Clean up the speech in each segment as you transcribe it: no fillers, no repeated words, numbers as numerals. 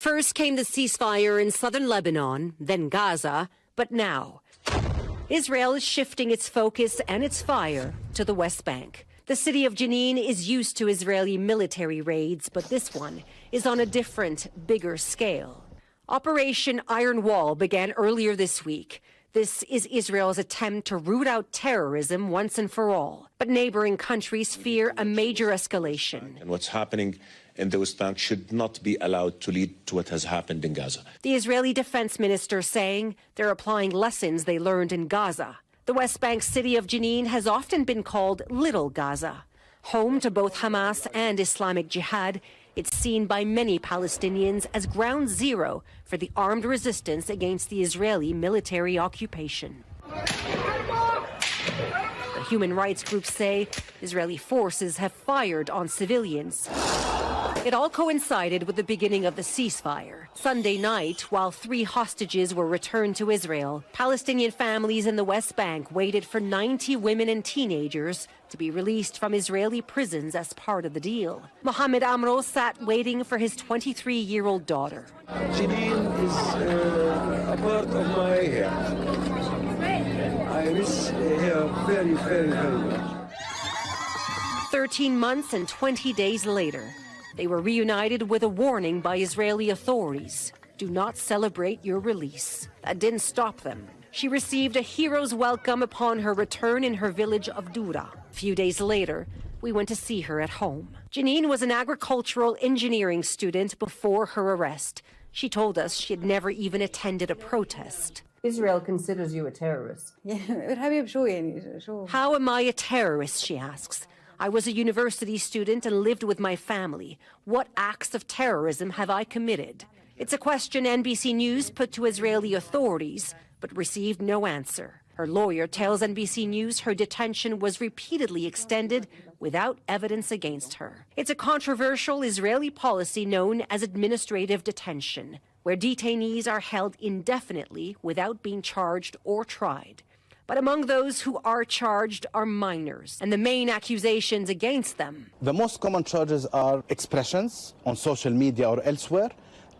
First came the ceasefire in southern Lebanon, then Gaza, but now Israel is shifting its focus and its fire to the West Bank. The city of Jenin is used to Israeli military raids, but this one is on a different, bigger scale. Operation Iron Wall began earlier this week. This is Israel's attempt to root out terrorism once and for all. But neighboring countries fear a major escalation. And what's happening in the West Bank should not be allowed to lead to what has happened in Gaza. The Israeli defense minister saying they're applying lessons they learned in Gaza. The West Bank city of Jenin has often been called Little Gaza. Home to both Hamas and Islamic Jihad, it's seen by many Palestinians as ground zero for the armed resistance against the Israeli military occupation. The human rights groups say Israeli forces have fired on civilians. It all coincided with the beginning of the ceasefire. Sunday night, while 3 hostages were returned to Israel, Palestinian families in the West Bank waited for 90 women and teenagers to be released from Israeli prisons as part of the deal. Mohammed Amro sat waiting for his 23-year-old daughter. Jenin is a part of my heart. I miss her very, very, very much. 13 months and 20 days later, they were reunited with a warning by Israeli authorities. Do not celebrate your release. That didn't stop them. She received a hero's welcome upon her return in her village of Dura. A few days later, we went to see her at home. Jenin was an agricultural engineering student before her arrest. She told us she had never even attended a protest. Israel considers you a terrorist. How am I a terrorist, she asks. I was a university student and lived with my family. What acts of terrorism have I committed? It's a question NBC News put to Israeli authorities, but received no answer. Her lawyer tells NBC News her detention was repeatedly extended without evidence against her. It's a controversial Israeli policy known as administrative detention, where detainees are held indefinitely without being charged or tried. But among those who are charged are minors, and the main accusations against them. The most common charges are expressions on social media or elsewhere,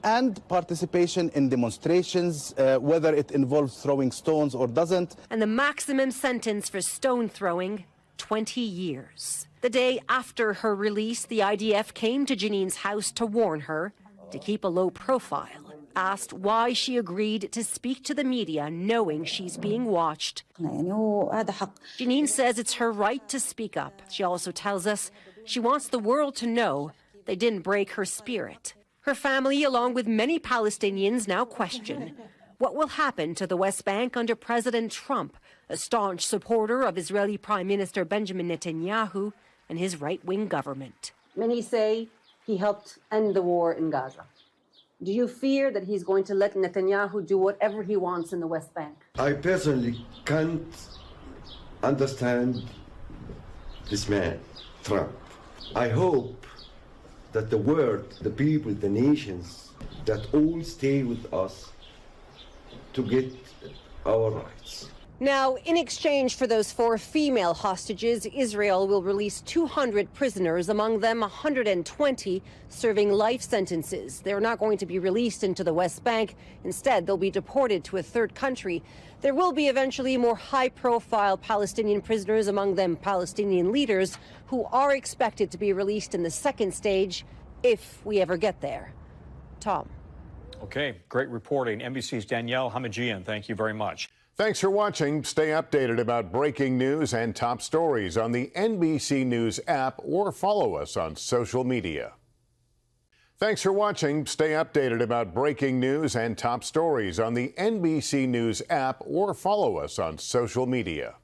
and participation in demonstrations, whether it involves throwing stones or doesn't. And the maximum sentence for stone throwing, 20 years. The day after her release, the IDF came to Jenin's house to warn her to keep a low profile. Asked why she agreed to speak to the media knowing she's being watched. Jenin says it's her right to speak up. She also tells us she wants the world to know they didn't break her spirit. Her family, along with many Palestinians, now question what will happen to the West Bank under President Trump, a staunch supporter of Israeli Prime Minister Benjamin Netanyahu and his right-wing government. Many say he helped end the war in Gaza. Do you fear that he's going to let Netanyahu do whatever he wants in the West Bank? I personally can't understand this man, Trump. I hope that the world, the people, the nations, that all stay with us to get our rights. Now, in exchange for those 4 female hostages, Israel will release 200 prisoners, among them 120 serving life sentences. They're not going to be released into the West Bank. Instead, they'll be deported to a third country. There will be eventually more high-profile Palestinian prisoners, among them Palestinian leaders, who are expected to be released in the second stage, if we ever get there. Tom. Okay, great reporting. NBC's Danielle Hamajian, thank you very much. Thanks for watching. Stay updated about breaking news and top stories on the NBC News app or follow us on social media. Thanks for watching. Stay updated about breaking news and top stories on the NBC News app or follow us on social media.